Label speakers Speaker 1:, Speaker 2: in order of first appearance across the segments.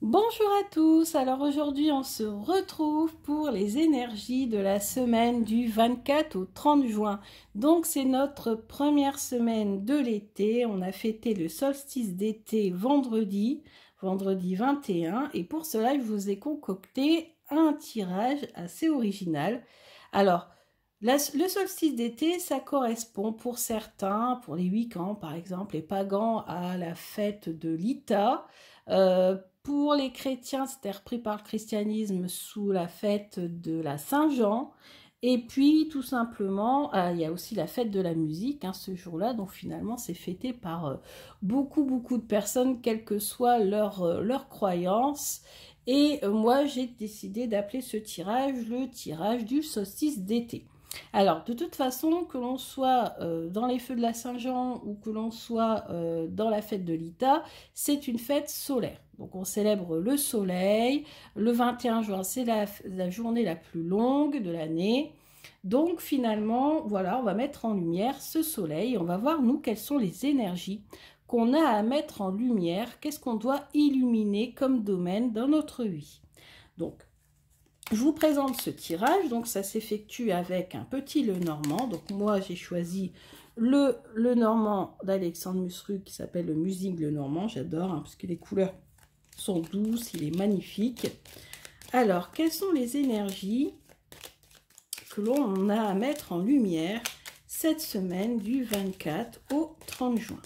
Speaker 1: Bonjour à tous, alors aujourd'hui on se retrouve pour les énergies de la semaine du 24 au 30 juin. Donc c'est notre première semaine de l'été, on a fêté le solstice d'été vendredi 21, et pour cela je vous ai concocté un tirage assez original. Alors, le solstice d'été, ça correspond pour certains, pour les Wiccans par exemple, les pagans, à la fête de l'Ita. Pour les chrétiens, c'était repris par le christianisme sous la fête de la Saint-Jean. Et puis, tout simplement, il y a aussi la fête de la musique, hein, ce jour-là. Donc, finalement, c'est fêté par beaucoup de personnes, quelle que soit leur croyance. Et moi, j'ai décidé d'appeler ce tirage le tirage du solstice d'été. Alors, de toute façon, que l'on soit dans les feux de la Saint-Jean ou que l'on soit dans la fête de l'Ita, c'est une fête solaire. Donc, on célèbre le soleil. Le 21 juin, c'est la journée la plus longue de l'année. Donc, finalement, voilà, on va mettre en lumière ce soleil. On va voir, nous, quelles sont les énergies qu'on a à mettre en lumière. Qu'est-ce qu'on doit illuminer comme domaine dans notre vie. Donc, je vous présente ce tirage, donc ça s'effectue avec un petit Lenormand. Donc moi j'ai choisi le Lenormand d'Alexandre Musruc qui s'appelle le Musique Lenormand. J'adore parce que les couleurs sont douces, il est magnifique. Alors, quelles sont les énergies que l'on a à mettre en lumière cette semaine du 24 au 30 juin?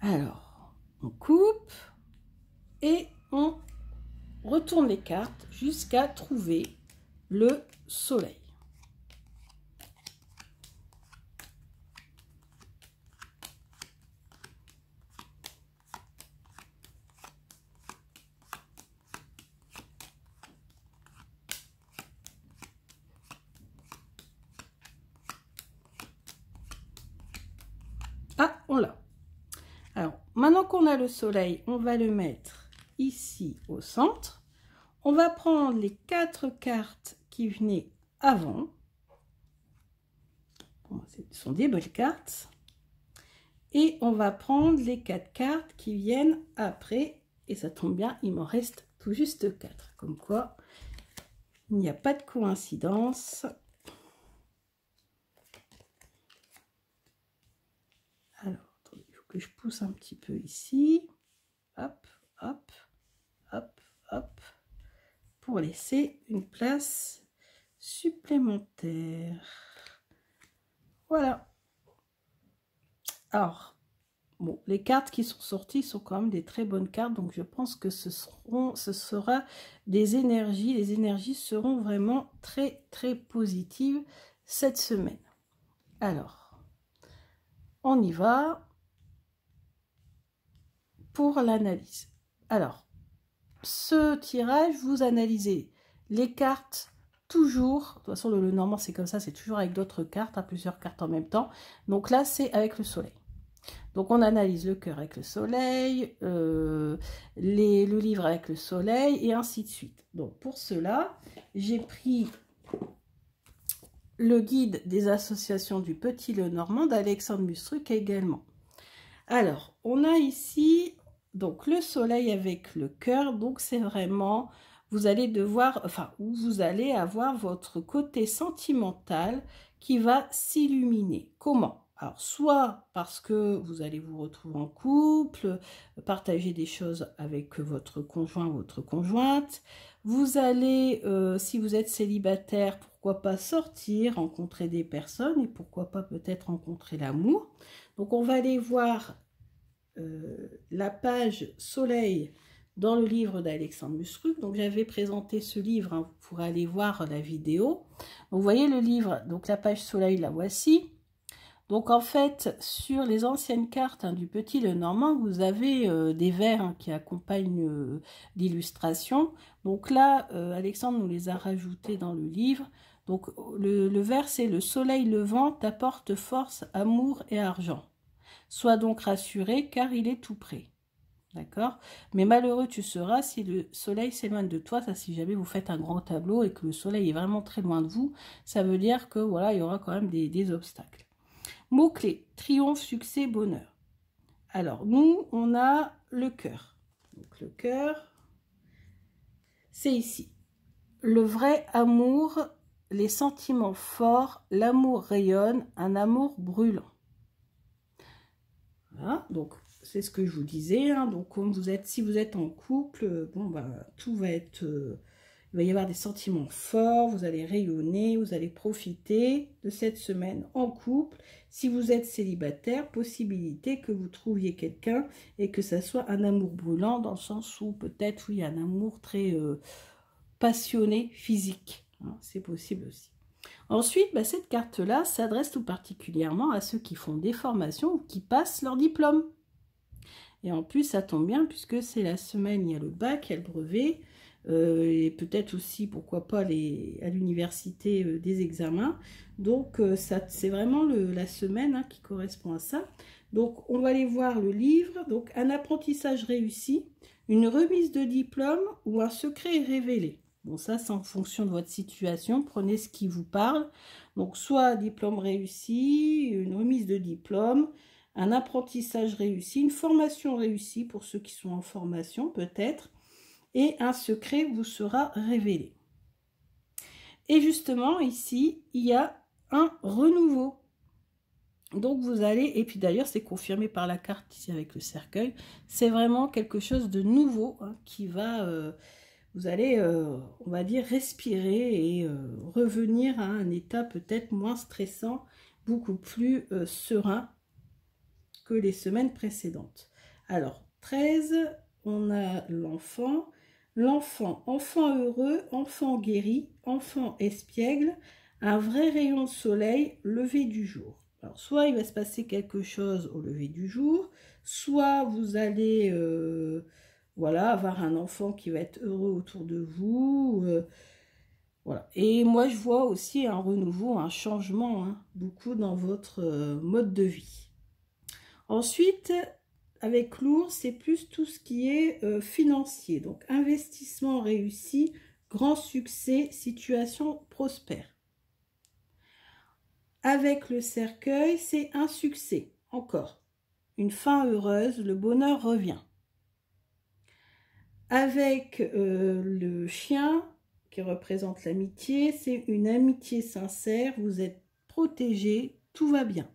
Speaker 1: Alors, on coupe et on retourne les cartes jusqu'à trouver le soleil. Ah, on l'a. Alors, maintenant qu'on a le soleil, on va le mettre ici au centre. On va prendre les 4 cartes qui venaient avant. Bon, ce sont des belles cartes. Et on va prendre les 4 cartes qui viennent après. Et ça tombe bien, il m'en reste tout juste 4. Comme quoi, il n'y a pas de coïncidence. Alors, attendez, il faut que je pousse un petit peu ici. Hop, hop, hop, hop. Pour laisser une place supplémentaire. Voilà. Alors, bon, les cartes qui sont sorties sont quand même des très bonnes cartes, donc je pense que ce sera des énergies. Les énergies seront vraiment très positives cette semaine. Alors, on y va pour l'analyse. Alors, ce tirage, vous analysez les cartes toujours. De toute façon, le Normand, c'est comme ça, c'est toujours avec d'autres cartes, à plusieurs cartes en même temps. Donc là, c'est avec le soleil. Donc on analyse le cœur avec le soleil, le livre avec le soleil, et ainsi de suite. Donc pour cela, j'ai pris le guide des associations du Petit Lenormand d'Alexandre Musruc également. Alors, on a ici donc le soleil avec le cœur, donc c'est vraiment, vous allez devoir, enfin, vous allez avoir votre côté sentimental qui va s'illuminer. Comment? Alors, soit parce que vous allez vous retrouver en couple, partager des choses avec votre conjoint, votre conjointe. Vous allez, si vous êtes célibataire, pourquoi pas sortir, rencontrer des personnes et pourquoi pas peut-être rencontrer l'amour. Donc, on va aller voir la page soleil dans le livre d'Alexandre Musruc. Donc j'avais présenté ce livre, hein, vous pourrez aller voir la vidéo. Donc, vous voyez le livre, donc la page soleil, la voici. Donc en fait, sur les anciennes cartes, hein, du Petit Lenormand, vous avez des vers, hein, qui accompagnent l'illustration. Donc là, Alexandre nous les a rajoutés dans le livre. Donc le vers, c'est: le soleil levant t'apporte force, amour et argent. Sois donc rassuré, car il est tout près. D'accord? Mais malheureux tu seras si le soleil s'éloigne de toi. Ça, si jamais vous faites un grand tableau et que le soleil est vraiment très loin de vous, ça veut dire que voilà, il y aura quand même des obstacles. Mots-clés, triomphe, succès, bonheur. Alors, nous, on a le cœur. Donc, le cœur, c'est ici. Le vrai amour, les sentiments forts, l'amour rayonne, un amour brûlant. Voilà, donc c'est ce que je vous disais. Hein. Donc, comme vous êtes, si vous êtes en couple, bon, ben, tout va être... il va y avoir des sentiments forts, vous allez rayonner, vous allez profiter de cette semaine en couple. Si vous êtes célibataire, possibilité que vous trouviez quelqu'un et que ça soit un amour brûlant, dans le sens où peut-être, oui, un amour très passionné, physique. Hein, c'est possible aussi. Ensuite, bah, cette carte-là s'adresse tout particulièrement à ceux qui font des formations ou qui passent leur diplôme. Et en plus, ça tombe bien puisque c'est la semaine, il y a le bac, il y a le brevet, et peut-être aussi, pourquoi pas, à l'université des examens. Donc, c'est vraiment la semaine hein, qui correspond à ça. Donc, on va aller voir le livre. Donc, un apprentissage réussi, une remise de diplôme ou un secret révélé. Bon, ça, c'est en fonction de votre situation. Prenez ce qui vous parle. Donc, soit diplôme réussi, une remise de diplôme, un apprentissage réussi, une formation réussie pour ceux qui sont en formation, peut-être, et un secret vous sera révélé. Et justement, ici, il y a un renouveau. Donc, vous allez, et puis d'ailleurs, c'est confirmé par la carte ici avec le cercueil, c'est vraiment quelque chose de nouveau hein, qui va... vous allez, on va dire, respirer et revenir à un état peut-être moins stressant, beaucoup plus serein que les semaines précédentes. Alors, 13, on a l'enfant. L'enfant, enfant heureux, enfant guéri, enfant espiègle, un vrai rayon de soleil, lever du jour. Alors, soit il va se passer quelque chose au lever du jour, soit vous allez... voilà, avoir un enfant qui va être heureux autour de vous. Voilà. Et moi, je vois aussi un renouveau, un changement, hein, beaucoup dans votre mode de vie. Ensuite, avec l'ours, c'est plus tout ce qui est financier. Donc, investissement réussi, grand succès, situation prospère. Avec le cercueil, c'est un succès, encore. Une fin heureuse, le bonheur revient. Avec le chien qui représente l'amitié, c'est une amitié sincère, vous êtes protégé, tout va bien.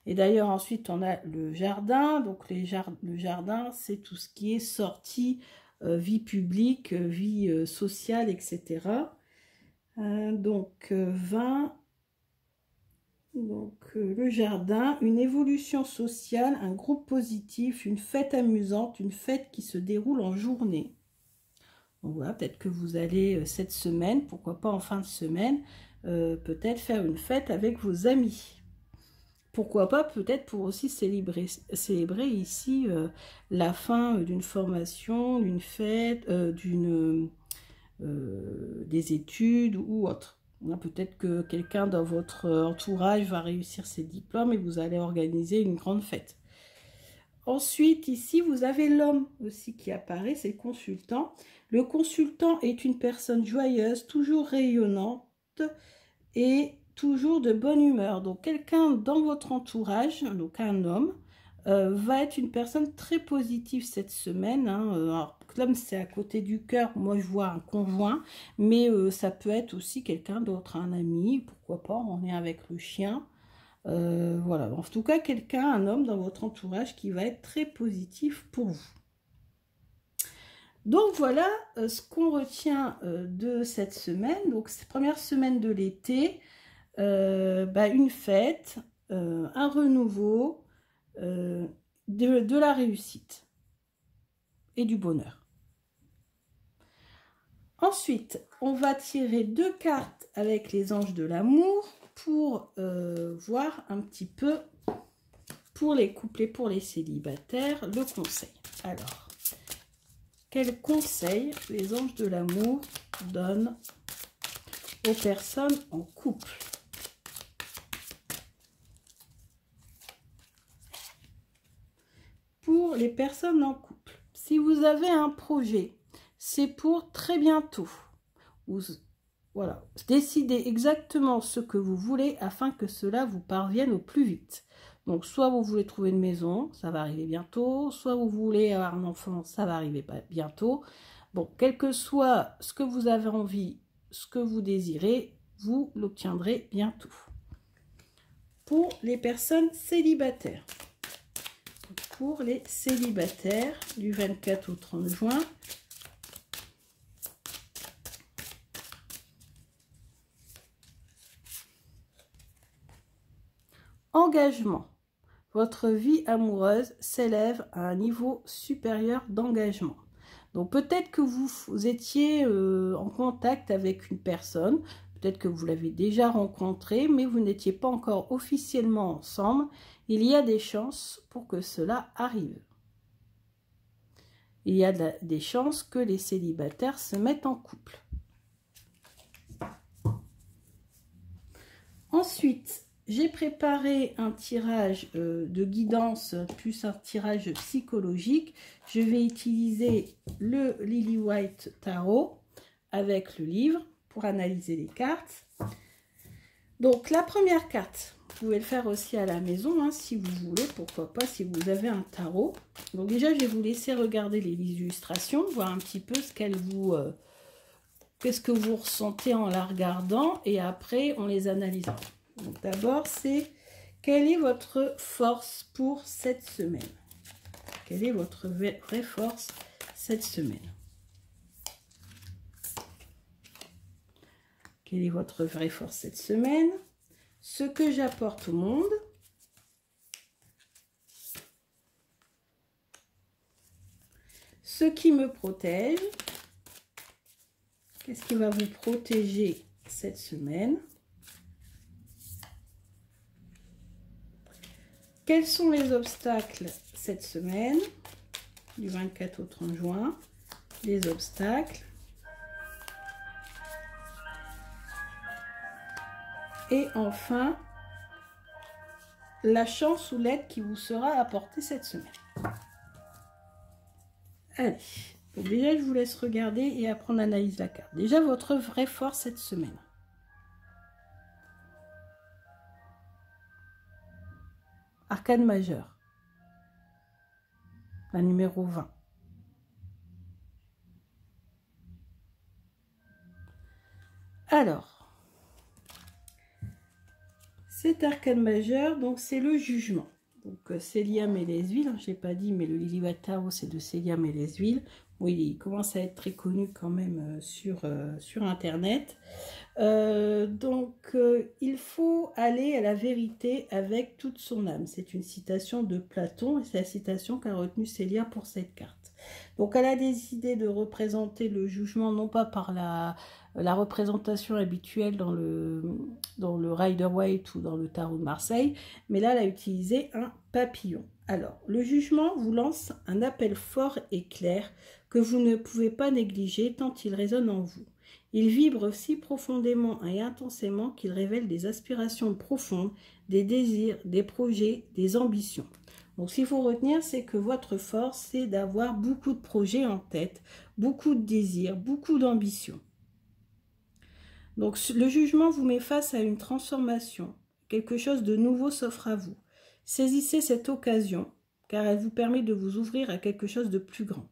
Speaker 1: Et d'ailleurs ensuite on a le jardin, donc le jardin c'est tout ce qui est sortie, vie publique, vie sociale, etc. Donc 20... Donc, le jardin, une évolution sociale, un groupe positif, une fête amusante, une fête qui se déroule en journée. Donc voilà, peut-être que vous allez cette semaine, pourquoi pas en fin de semaine, peut-être faire une fête avec vos amis. Pourquoi pas, peut-être pour aussi célébrer ici la fin d'une formation, d'une fête, des études ou autre. Peut-être que quelqu'un dans votre entourage va réussir ses diplômes et vous allez organiser une grande fête. Ensuite, ici, vous avez l'homme aussi qui apparaît, c'est le consultant. Le consultant est une personne joyeuse, toujours rayonnante et toujours de bonne humeur. Donc, quelqu'un dans votre entourage, donc un homme, va être une personne très positive cette semaine. Hein. Alors, l'homme, c'est à côté du cœur. Moi, je vois un conjoint, mais ça peut être aussi quelqu'un d'autre, un ami, pourquoi pas, on est avec le chien. Voilà, en tout cas, quelqu'un, un homme dans votre entourage qui va être très positif pour vous. Donc, voilà ce qu'on retient de cette semaine. Donc, cette première semaine de l'été, une fête, un renouveau, de la réussite et du bonheur. Ensuite, on va tirer 2 cartes avec les anges de l'amour pour voir un petit peu pour les couples et pour les célibataires le conseil. Alors, quel conseil les anges de l'amour donnent aux personnes en couple? Pour les personnes en couple, si vous avez un projet, c'est pour très bientôt. voilà, décidez exactement ce que vous voulez afin que cela vous parvienne au plus vite. Donc, soit vous voulez trouver une maison, ça va arriver bientôt, soit vous voulez avoir un enfant, ça va arriver bientôt. Bon, quel que soit ce que vous avez envie, ce que vous désirez, vous l'obtiendrez bientôt. Pour les personnes célibataires. Pour les célibataires du 24 au 30 juin. Engagement. Votre vie amoureuse s'élève à un niveau supérieur d'engagement. Donc peut-être que vous étiez en contact avec une personne, peut-être que vous l'avez déjà rencontrée, mais vous n'étiez pas encore officiellement ensemble. Il y a des chances pour que cela arrive. Il y a des chances que les célibataires se mettent en couple. Ensuite, j'ai préparé un tirage de guidance plus un tirage psychologique. Je vais utiliser le Lily White Tarot avec le livre pour analyser les cartes. Donc la première carte, vous pouvez le faire aussi à la maison hein, si vous voulez, pourquoi pas si vous avez un tarot. Donc déjà je vais vous laisser regarder les illustrations, voir un petit peu ce qu'elles vous... qu'est-ce que vous ressentez en la regardant et après on les analysera. Donc d'abord, c'est quelle est votre force pour cette semaine? Quelle est votre vraie force cette semaine? Quelle est votre vraie force cette semaine? Ce que j'apporte au monde. Ce qui me protège. Qu'est-ce qui va vous protéger cette semaine? Quels sont les obstacles cette semaine, du 24 au 30 juin? Les obstacles. Et enfin, la chance ou l'aide qui vous sera apportée cette semaine. Allez, donc déjà je vous laisse regarder et après on analyse la carte. Déjà votre vraie force cette semaine. Arcane majeur. La numéro 20. Alors, cet arcane majeur, donc c'est le jugement. Donc Céliam et les huiles, je n'ai pas dit, mais le Lily White Tarot c'est de Céliam et les huiles. Oui, il commence à être très connu quand même sur Internet. Il faut aller à la vérité avec toute son âme. C'est une citation de Platon et c'est la citation qu'a retenue Célia pour cette carte. Donc elle a décidé de représenter le jugement non pas par la représentation habituelle dans le Rider-Waite ou dans le tarot de Marseille, mais là elle a utilisé un papillon. Alors, le jugement vous lance un appel fort et clair que vous ne pouvez pas négliger tant il résonne en vous. Il vibre si profondément et intensément qu'il révèle des aspirations profondes, des désirs, des projets, des ambitions. Donc, ce qu'il faut retenir, c'est que votre force, c'est d'avoir beaucoup de projets en tête, beaucoup de désirs, beaucoup d'ambitions. Donc, le jugement vous met face à une transformation. Quelque chose de nouveau s'offre à vous. Saisissez cette occasion, car elle vous permet de vous ouvrir à quelque chose de plus grand.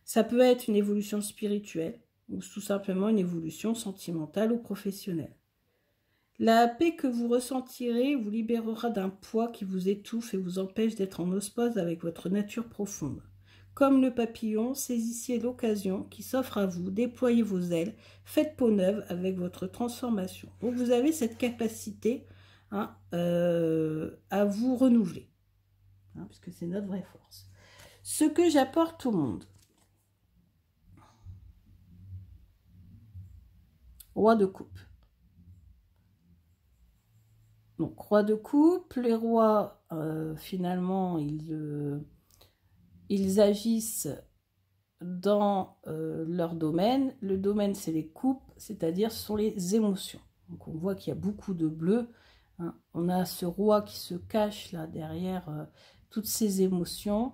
Speaker 1: Ça peut être une évolution spirituelle, ou tout simplement une évolution sentimentale ou professionnelle. La paix que vous ressentirez vous libérera d'un poids qui vous étouffe et vous empêche d'être en osmose avec votre nature profonde. Comme le papillon, saisissez l'occasion qui s'offre à vous, déployez vos ailes, faites peau neuve avec votre transformation. Donc vous avez cette capacité à vous renouveler, puisque c'est notre vraie force. Ce que j'apporte au monde. Roi de coupe. Donc, roi de coupe, les rois, finalement, ils agissent dans leur domaine. Le domaine, c'est les coupes, c'est-à-dire ce sont les émotions. Donc, on voit qu'il y a beaucoup de bleu. Hein. On a ce roi qui se cache là derrière toutes ces émotions.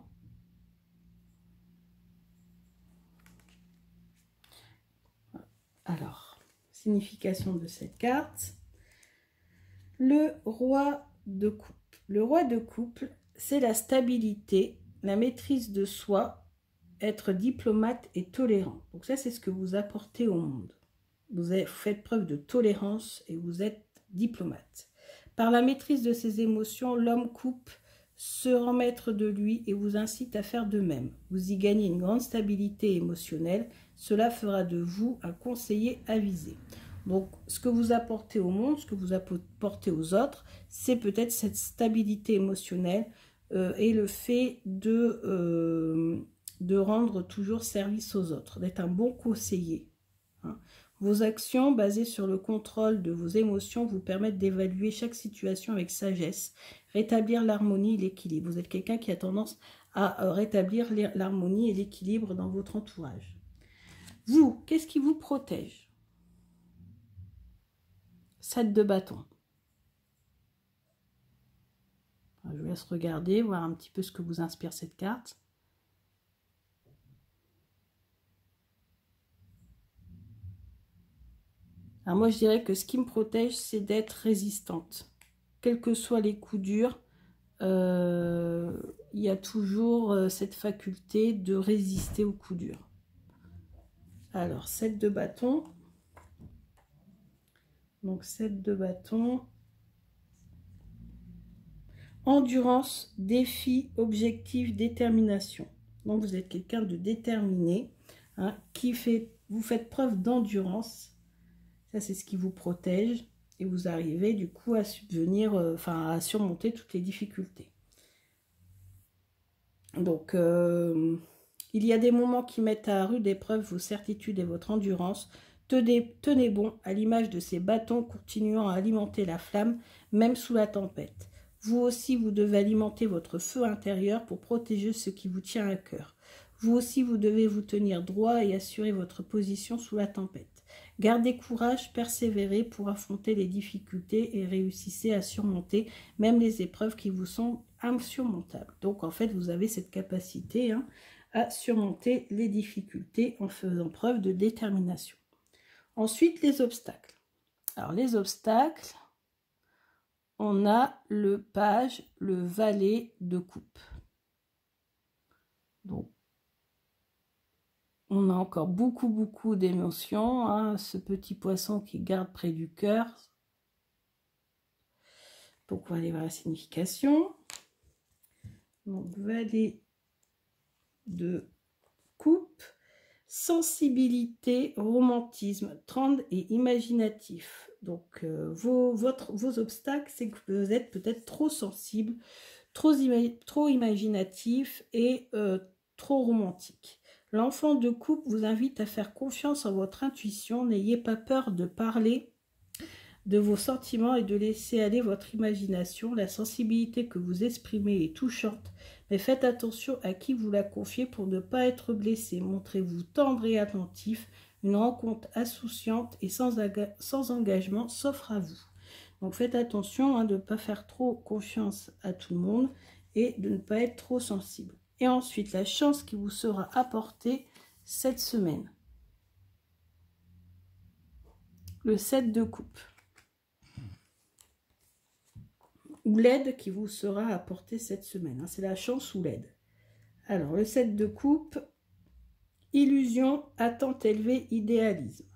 Speaker 1: Alors, signification de cette carte. Le roi de coupe. Le roi de coupe, c'est la stabilité, la maîtrise de soi, être diplomate et tolérant. Donc ça, c'est ce que vous apportez au monde. Vous faites preuve de tolérance et vous êtes diplomate. Par la maîtrise de ses émotions, l'homme coupe se rend maître de lui et vous incite à faire de même. Vous y gagnez une grande stabilité émotionnelle. Cela fera de vous un conseiller avisé. Donc, ce que vous apportez au monde, ce que vous apportez aux autres, c'est peut-être cette stabilité émotionnelle et le fait de rendre toujours service aux autres, d'être un bon conseiller. Hein. Vos actions basées sur le contrôle de vos émotions vous permettent d'évaluer chaque situation avec sagesse, rétablir l'harmonie et l'équilibre. Vous êtes quelqu'un qui a tendance à rétablir l'harmonie et l'équilibre dans votre entourage. Vous, qu'est-ce qui vous protège? 7 de bâton. Je vous laisse regarder, voir un petit peu ce que vous inspire cette carte. Alors moi, je dirais que ce qui me protège, c'est d'être résistante. Quels que soient les coups durs, il y a toujours cette faculté de résister aux coups durs. Alors, 7 de bâton. Donc, 7 de bâton. Endurance, défi, objectif, détermination. Donc, vous êtes quelqu'un de déterminé, hein, vous faites preuve d'endurance. Ça, c'est ce qui vous protège. Et vous arrivez, du coup, à subvenir, à surmonter toutes les difficultés. Donc, il y a des moments qui mettent à rude épreuve vos certitudes et votre endurance. Tenez bon, à l'image de ces bâtons continuant à alimenter la flamme, même sous la tempête. Vous aussi, vous devez alimenter votre feu intérieur pour protéger ce qui vous tient à cœur. Vous aussi, vous devez vous tenir droit et assurer votre position sous la tempête. Gardez courage, persévérez pour affronter les difficultés et réussissez à surmonter même les épreuves qui vous sont insurmontables. Donc, en fait, vous avez cette capacité à surmonter les difficultés en faisant preuve de détermination. Ensuite, les obstacles. Alors, les obstacles, on a le page, le valet de coupe. Donc, on a encore beaucoup d'émotions. Hein, ce petit poisson qui garde près du cœur. Donc, on va aller voir la signification. Donc, valet de coupe. Sensibilité, romantisme, tendre et imaginatif. Donc, vos obstacles, c'est que vous êtes peut-être trop sensible, trop imaginatif et trop romantique. L'enfant de coupe vous invite à faire confiance en votre intuition. N'ayez pas peur de parler de vos sentiments et de laisser aller votre imagination. La sensibilité que vous exprimez est touchante, mais faites attention à qui vous la confiez pour ne pas être blessé. Montrez-vous tendre et attentif. Une rencontre insouciante et sans engagement s'offre à vous. Donc faites attention de ne pas faire trop confiance à tout le monde et de ne pas être trop sensible. Et ensuite, la chance qui vous sera apportée cette semaine. Le 7 de coupe. Ou l'aide qui vous sera apportée cette semaine. C'est la chance ou l'aide. Alors, le 7 de coupe, illusion, attente élevée, idéalisme.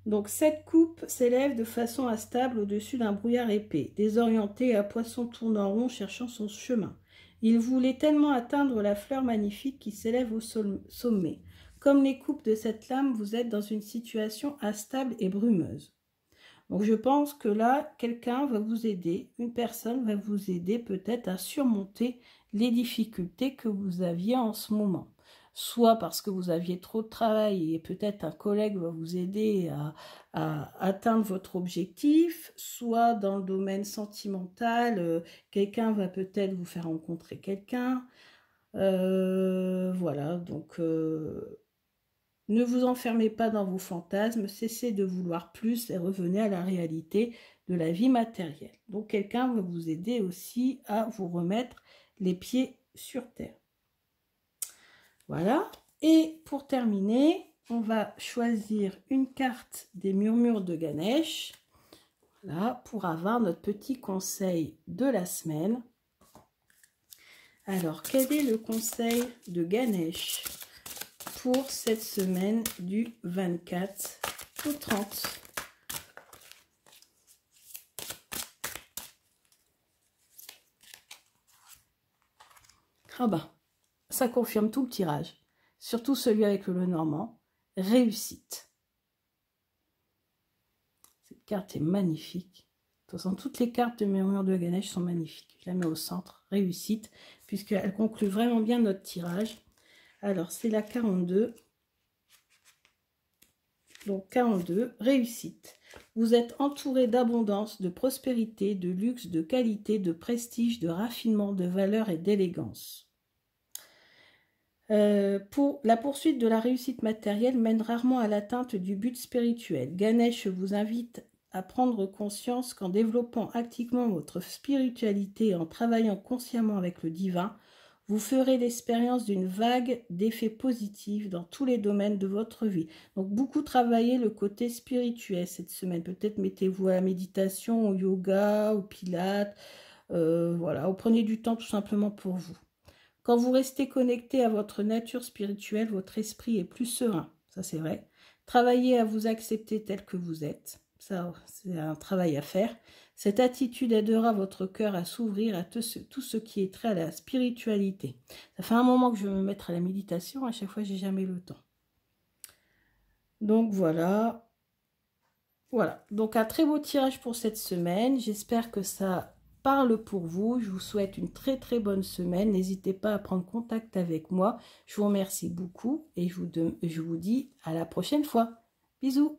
Speaker 1: Donc, cette coupe s'élève de façon instable au-dessus d'un brouillard épais, désorienté, à poisson tournant rond, cherchant son chemin. Il voulait tellement atteindre la fleur magnifique qui s'élève au sommet. Comme les coupes de cette lame, vous êtes dans une situation instable et brumeuse. Donc, je pense que là, quelqu'un va vous aider, une personne va vous aider peut-être à surmonter les difficultés que vous aviez en ce moment. Soit parce que vous aviez trop de travail et peut-être un collègue va vous aider à atteindre votre objectif, soit dans le domaine sentimental, quelqu'un va peut-être vous faire rencontrer quelqu'un. Voilà, donc... ne vous enfermez pas dans vos fantasmes, cessez de vouloir plus et revenez à la réalité de la vie matérielle. Donc quelqu'un va vous aider aussi à vous remettre les pieds sur terre. Voilà. Et pour terminer, on va choisir une carte des murmures de Ganesh. Voilà, pour avoir notre petit conseil de la semaine. Alors, quel est le conseil de Ganesh pour cette semaine du 24 au 30? Ah bah, ça confirme tout le tirage, surtout celui avec le Lenormand. Réussite. Cette carte est magnifique. De toute façon, toutes les cartes de Murmure de Ganesh sont magnifiques. Je la mets au centre, réussite, puisqu'elle conclut vraiment bien notre tirage. Alors, c'est la 42. Donc, 42, réussite. Vous êtes entouré d'abondance, de prospérité, de luxe, de qualité, de prestige, de raffinement, de valeur et d'élégance. Pour la poursuite de la réussite matérielle mène rarement à l'atteinte du but spirituel. Ganesh vous invite à prendre conscience qu'en développant activement votre spiritualité et en travaillant consciemment avec le divin, vous ferez l'expérience d'une vague d'effets positifs dans tous les domaines de votre vie. Donc, beaucoup travailler le côté spirituel cette semaine. Peut-être mettez-vous à la méditation, au yoga, au pilates. Voilà, ou prenez du temps tout simplement pour vous. Quand vous restez connecté à votre nature spirituelle, votre esprit est plus serein. Ça, c'est vrai. Travaillez à vous accepter tel que vous êtes. Ça, c'est un travail à faire. Cette attitude aidera votre cœur à s'ouvrir à tout ce qui est trait à la spiritualité. Ça fait un moment que je veux me mettre à la méditation. À chaque fois, j'ai jamais le temps. Donc, voilà. Voilà. Donc, un très beau tirage pour cette semaine. J'espère que ça parle pour vous. Je vous souhaite une très très bonne semaine. N'hésitez pas à prendre contact avec moi. Je vous remercie beaucoup et je vous dis à la prochaine fois. Bisous.